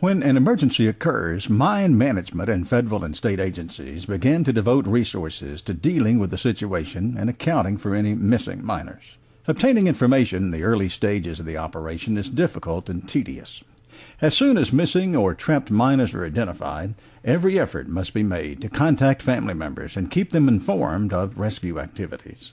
When an emergency occurs, mine management and federal and state agencies begin to devote resources to dealing with the situation and accounting for any missing miners. Obtaining information in the early stages of the operation is difficult and tedious. As soon as missing or trapped miners are identified, every effort must be made to contact family members and keep them informed of rescue activities.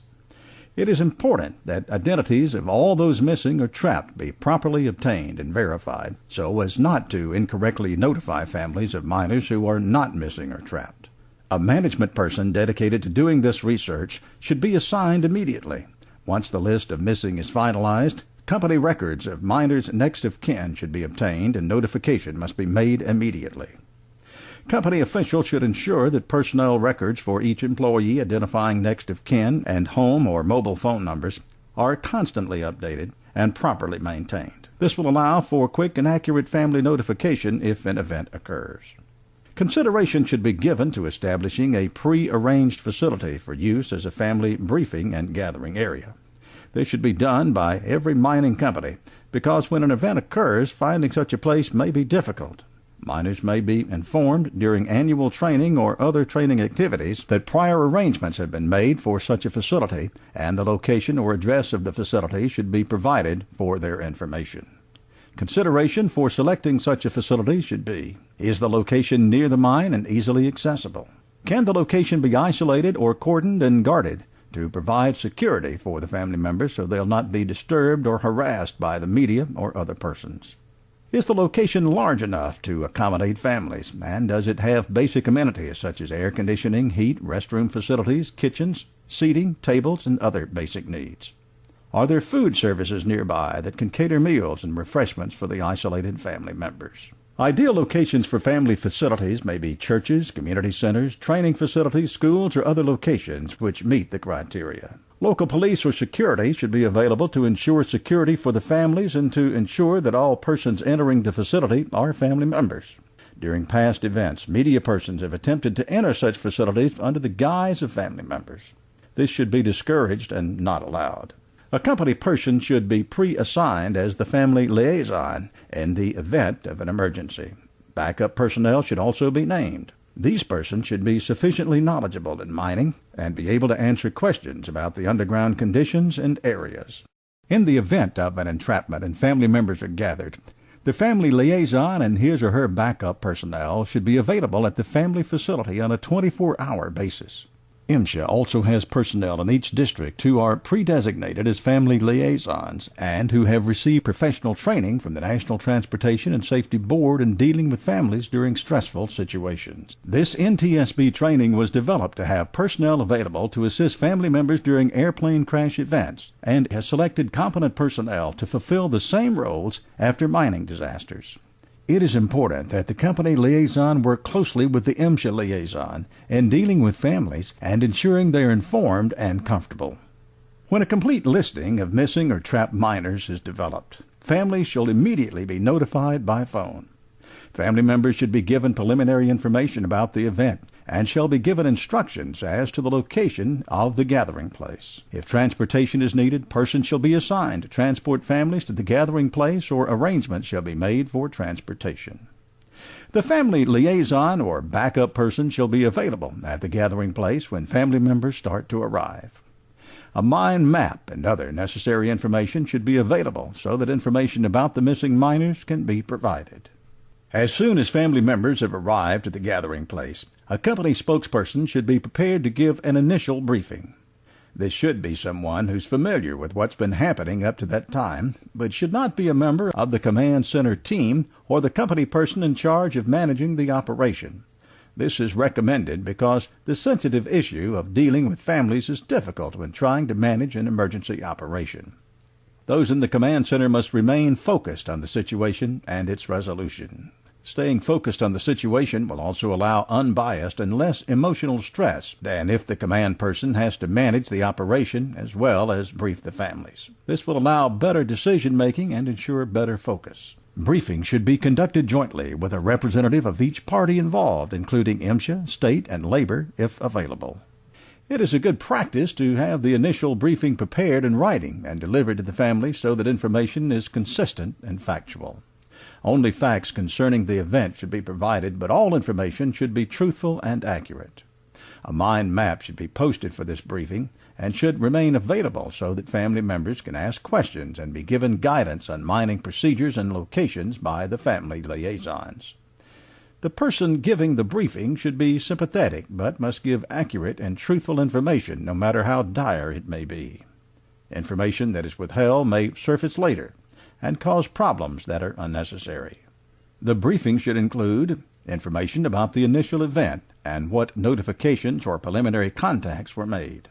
It is important that identities of all those missing or trapped be properly obtained and verified so as not to incorrectly notify families of miners who are not missing or trapped. A management person dedicated to doing this research should be assigned immediately. Once the list of missing is finalized, company records of miners next of kin should be obtained and notification must be made immediately. Company officials should ensure that personnel records for each employee identifying next of kin and home or mobile phone numbers are constantly updated and properly maintained. This will allow for quick and accurate family notification if an event occurs. Consideration should be given to establishing a pre-arranged facility for use as a family briefing and gathering area. This should be done by every mining company because when an event occurs, finding such a place may be difficult. Miners may be informed during annual training or other training activities that prior arrangements have been made for such a facility, and the location or address of the facility should be provided for their information. Consideration for selecting such a facility should be: is the location near the mine and easily accessible? Can the location be isolated or cordoned and guarded to provide security for the family members so they'll not be disturbed or harassed by the media or other persons? Is the location large enough to accommodate families, and does it have basic amenities such as air conditioning, heat, restroom facilities, kitchens, seating, tables, and other basic needs? Are there food services nearby that can cater meals and refreshments for the isolated family members? Ideal locations for family facilities may be churches, community centers, training facilities, schools, or other locations which meet the criteria. Local police or security should be available to ensure security for the families and to ensure that all persons entering the facility are family members. During past events, media persons have attempted to enter such facilities under the guise of family members. This should be discouraged and not allowed. A company person should be pre-assigned as the family liaison in the event of an emergency. Backup personnel should also be named. These persons should be sufficiently knowledgeable in mining and be able to answer questions about the underground conditions and areas. In the event of an entrapment and family members are gathered, the family liaison and his or her backup personnel should be available at the family facility on a 24-hour basis. MSHA also has personnel in each district who are pre-designated as family liaisons and who have received professional training from the National Transportation and Safety Board in dealing with families during stressful situations. This NTSB training was developed to have personnel available to assist family members during airplane crash events and has selected competent personnel to fulfill the same roles after mining disasters. It is important that the company liaison work closely with the MSHA liaison in dealing with families and ensuring they are informed and comfortable. When a complete listing of missing or trapped miners is developed, families shall immediately be notified by phone. Family members should be given preliminary information about the event and shall be given instructions as to the location of the gathering place. If transportation is needed, persons shall be assigned to transport families to the gathering place or arrangements shall be made for transportation. The family liaison or backup person shall be available at the gathering place when family members start to arrive. A mine map and other necessary information should be available so that information about the missing miners can be provided. As soon as family members have arrived at the gathering place, a company spokesperson should be prepared to give an initial briefing. This should be someone who's familiar with what's been happening up to that time, but should not be a member of the command center team or the company person in charge of managing the operation. This is recommended because the sensitive issue of dealing with families is difficult when trying to manage an emergency operation. Those in the command center must remain focused on the situation and its resolution. Staying focused on the situation will also allow unbiased and less emotional stress than if the command person has to manage the operation as well as brief the families. This will allow better decision-making and ensure better focus. Briefing should be conducted jointly with a representative of each party involved, including MSHA, state, and labor, if available. It is a good practice to have the initial briefing prepared in writing and delivered to the family so that information is consistent and factual. Only facts concerning the event should be provided, but all information should be truthful and accurate. A mine map should be posted for this briefing and should remain available so that family members can ask questions and be given guidance on mining procedures and locations by the family liaisons. The person giving the briefing should be sympathetic, but must give accurate and truthful information, no matter how dire it may be. Information that is withheld may surface later and cause problems that are unnecessary. The briefing should include information about the initial event and what notifications or preliminary contacts were made,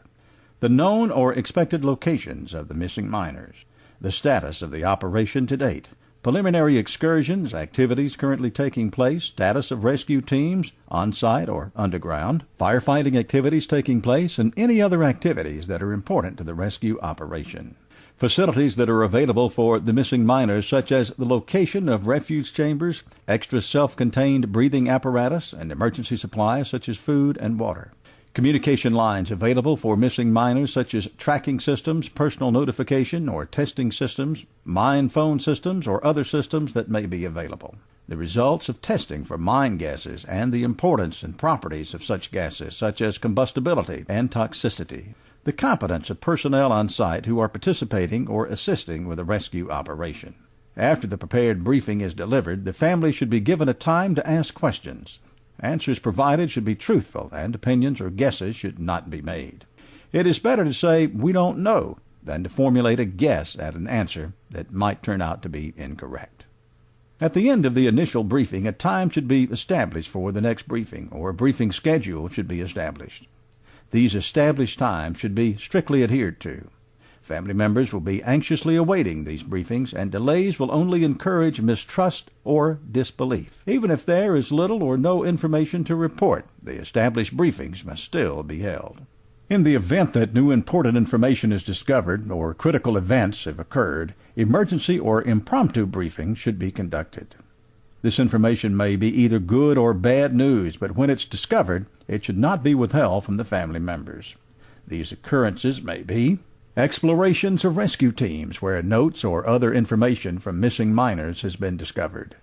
the known or expected locations of the missing miners, the status of the operation to date, preliminary excursions, activities currently taking place, status of rescue teams, on-site or underground, firefighting activities taking place, and any other activities that are important to the rescue operation. Facilities that are available for the missing miners, such as the location of refuge chambers, extra self-contained breathing apparatus, and emergency supplies such as food and water. Communication lines available for missing miners, such as tracking systems, personal notification or testing systems, mine phone systems, or other systems that may be available. The results of testing for mine gases and the importance and properties of such gases, such as combustibility and toxicity. The competence of personnel on site who are participating or assisting with a rescue operation. After the prepared briefing is delivered, the family should be given a time to ask questions. Answers provided should be truthful, and opinions or guesses should not be made. It is better to say, "We don't know," than to formulate a guess at an answer that might turn out to be incorrect. At the end of the initial briefing, a time should be established for the next briefing, or a briefing schedule should be established. These established times should be strictly adhered to. Family members will be anxiously awaiting these briefings, and delays will only encourage mistrust or disbelief. Even if there is little or no information to report, the established briefings must still be held. In the event that new important information is discovered or critical events have occurred, emergency or impromptu briefings should be conducted. This information may be either good or bad news, but when it's discovered, it should not be withheld from the family members. These occurrences may be explorations of rescue teams where notes or other information from missing miners has been discovered,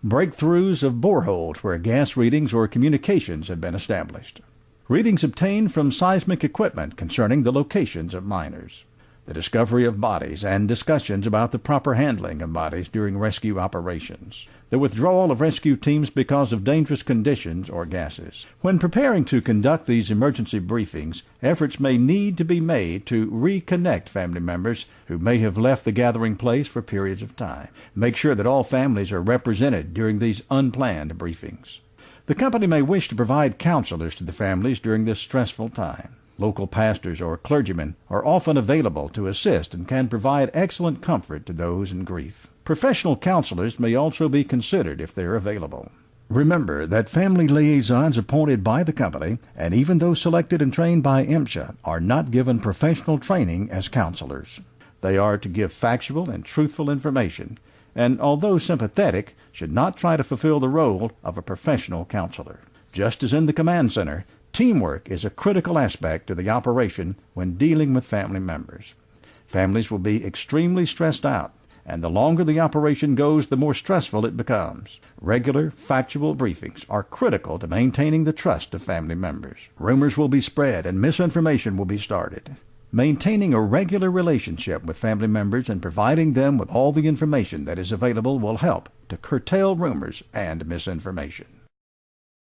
breakthroughs of boreholes where gas readings or communications have been established, readings obtained from seismic equipment concerning the locations of miners, the discovery of bodies and discussions about the proper handling of bodies during rescue operations, the withdrawal of rescue teams because of dangerous conditions or gases. When preparing to conduct these emergency briefings, efforts may need to be made to reconnect family members who may have left the gathering place for periods of time. Make sure that all families are represented during these unplanned briefings. The company may wish to provide counselors to the families during this stressful time. Local pastors or clergymen are often available to assist and can provide excellent comfort to those in grief. Professional counselors may also be considered if they're available. Remember that family liaisons appointed by the company, and even those selected and trained by MSHA, are not given professional training as counselors. They are to give factual and truthful information, and although sympathetic, should not try to fulfill the role of a professional counselor. Just as in the command center, teamwork is a critical aspect to the operation when dealing with family members. Families will be extremely stressed out, and the longer the operation goes, the more stressful it becomes. Regular, factual briefings are critical to maintaining the trust of family members. Rumors will be spread and misinformation will be started. Maintaining a regular relationship with family members and providing them with all the information that is available will help to curtail rumors and misinformation.